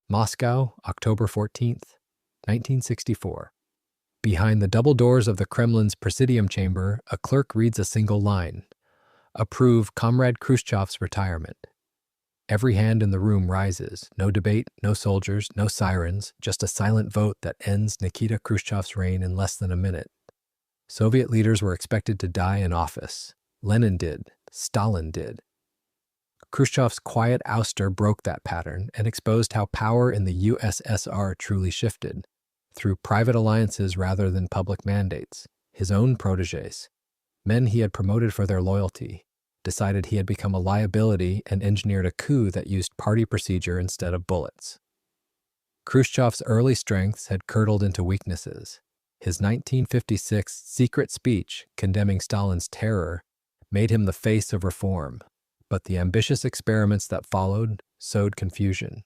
Moscow, October 14th, 1964. Behind the double doors of the Kremlin's Presidium chamber, a clerk reads a single line: "Approve Comrade Khrushchev's retirement." Every hand in the room rises. No debate, no soldiers, no sirens, just a silent vote that ends Nikita Khrushchev's reign in less than a minute. Soviet leaders were expected to die in office. Lenin did. Stalin did. Khrushchev's quiet ouster broke that pattern and exposed how power in the USSR truly shifted, through private alliances rather than public mandates. His own protégés, men he had promoted for their loyalty, decided he had become a liability and engineered a coup that used party procedure instead of bullets. Khrushchev's early strengths had curdled into weaknesses. His 1956 secret speech condemning Stalin's terror made him the face of reform, but the ambitious experiments that followed sowed confusion.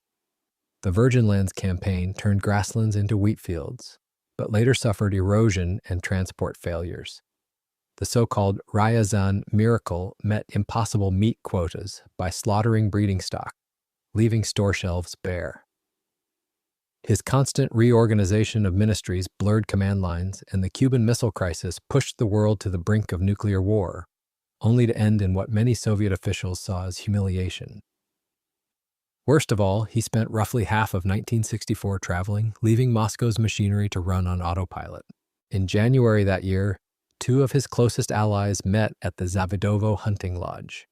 The Virgin Lands campaign turned grasslands into wheat fields, but later suffered erosion and transport failures. The so-called Ryazan miracle met impossible meat quotas by slaughtering breeding stock, leaving store shelves bare. His constant reorganization of ministries blurred command lines, and the Cuban Missile Crisis pushed the world to the brink of nuclear war, only to end in what many Soviet officials saw as humiliation. Worst of all, he spent roughly half of 1964 traveling, leaving Moscow's machinery to run on autopilot. In January that year, two of his closest allies met at the Zavidovo hunting lodge.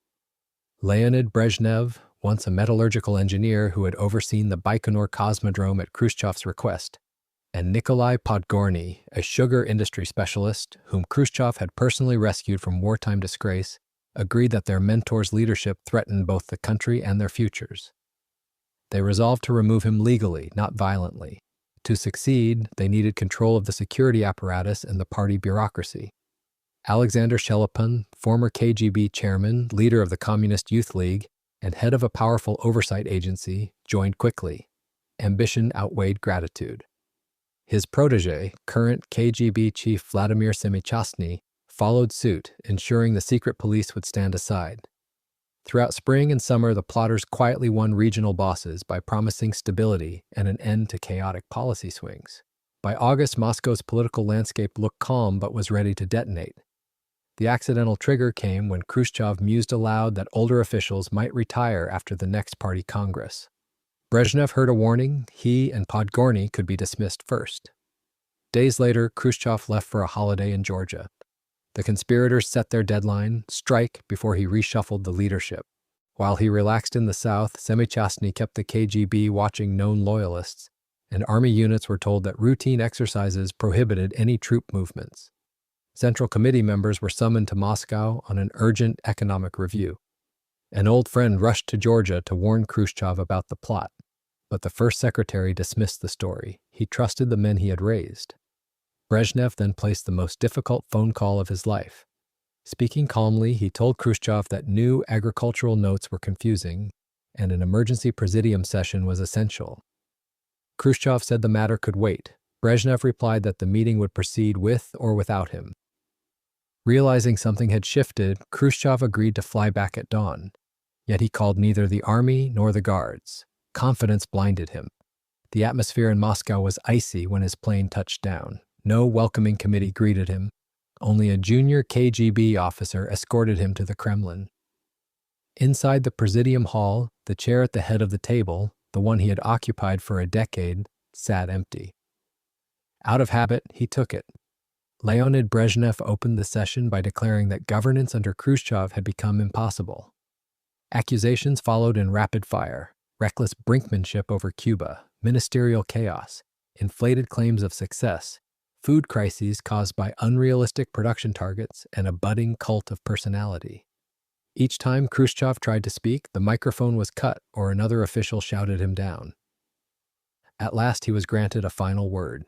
Leonid Brezhnev, once a metallurgical engineer who had overseen the Baikonur Cosmodrome at Khrushchev's request, and Nikolai Podgorny, a sugar industry specialist whom Khrushchev had personally rescued from wartime disgrace, agreed that their mentor's leadership threatened both the country and their futures. They resolved to remove him legally, not violently. To succeed, they needed control of the security apparatus and the party bureaucracy. Alexander Shelepin, former KGB chairman, leader of the Communist Youth League, and head of a powerful oversight agency, joined quickly. Ambition outweighed gratitude. His protégé, current KGB chief Vladimir Semychastny, followed suit, ensuring the secret police would stand aside. Throughout spring and summer, the plotters quietly won regional bosses by promising stability and an end to chaotic policy swings. By August, Moscow's political landscape looked calm but was ready to detonate. The accidental trigger came when Khrushchev mused aloud that older officials might retire after the next party congress. Brezhnev heard a warning. He and Podgorny could be dismissed first. Days later, Khrushchev left for a holiday in Georgia. The conspirators set their deadline, strike, before he reshuffled the leadership. While he relaxed in the south, Semychastny kept the KGB watching known loyalists, and army units were told that routine exercises prohibited any troop movements. Central Committee members were summoned to Moscow on an urgent economic review. An old friend rushed to Georgia to warn Khrushchev about the plot, but the first secretary dismissed the story. He trusted the men he had raised. Brezhnev then placed the most difficult phone call of his life. Speaking calmly, he told Khrushchev that new agricultural notes were confusing and an emergency Presidium session was essential. Khrushchev said the matter could wait. Brezhnev replied that the meeting would proceed with or without him. Realizing something had shifted, Khrushchev agreed to fly back at dawn. Yet he called neither the army nor the guards. Confidence blinded him. The atmosphere in Moscow was icy when his plane touched down. No welcoming committee greeted him. Only a junior KGB officer escorted him to the Kremlin. Inside the Presidium hall, the chair at the head of the table, the one he had occupied for a decade, sat empty. Out of habit, he took it. Leonid Brezhnev opened the session by declaring that governance under Khrushchev had become impossible. Accusations followed in rapid fire: reckless brinkmanship over Cuba, ministerial chaos, inflated claims of success, food crises caused by unrealistic production targets, and a budding cult of personality. Each time Khrushchev tried to speak, the microphone was cut or another official shouted him down. At last he was granted a final word.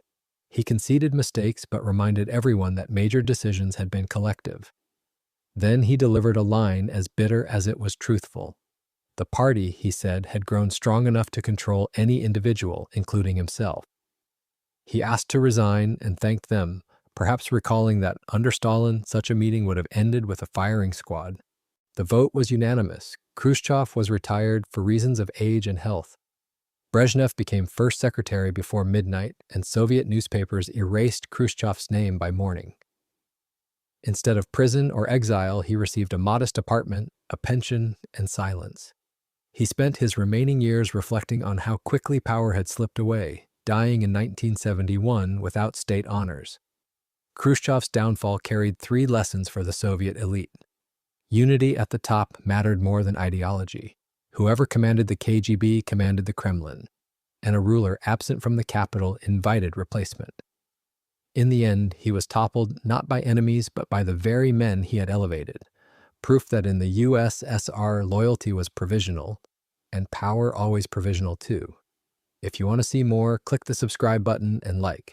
He conceded mistakes but reminded everyone that major decisions had been collective. Then he delivered a line as bitter as it was truthful. The party, he said, had grown strong enough to control any individual, including himself. He asked to resign and thanked them, perhaps recalling that under Stalin, such a meeting would have ended with a firing squad. The vote was unanimous. Khrushchev was retired for reasons of age and health. Brezhnev became first secretary before midnight, and Soviet newspapers erased Khrushchev's name by morning. Instead of prison or exile, he received a modest apartment, a pension, and silence. He spent his remaining years reflecting on how quickly power had slipped away, dying in 1971 without state honors. Khrushchev's downfall carried 3 lessons for the Soviet elite. Unity at the top mattered more than ideology. Whoever commanded the KGB commanded the Kremlin, and a ruler absent from the capital invited replacement. In the end, he was toppled not by enemies but by the very men he had elevated, proof that in the USSR loyalty was provisional, and power always provisional too. If you want to see more, click the subscribe button and like.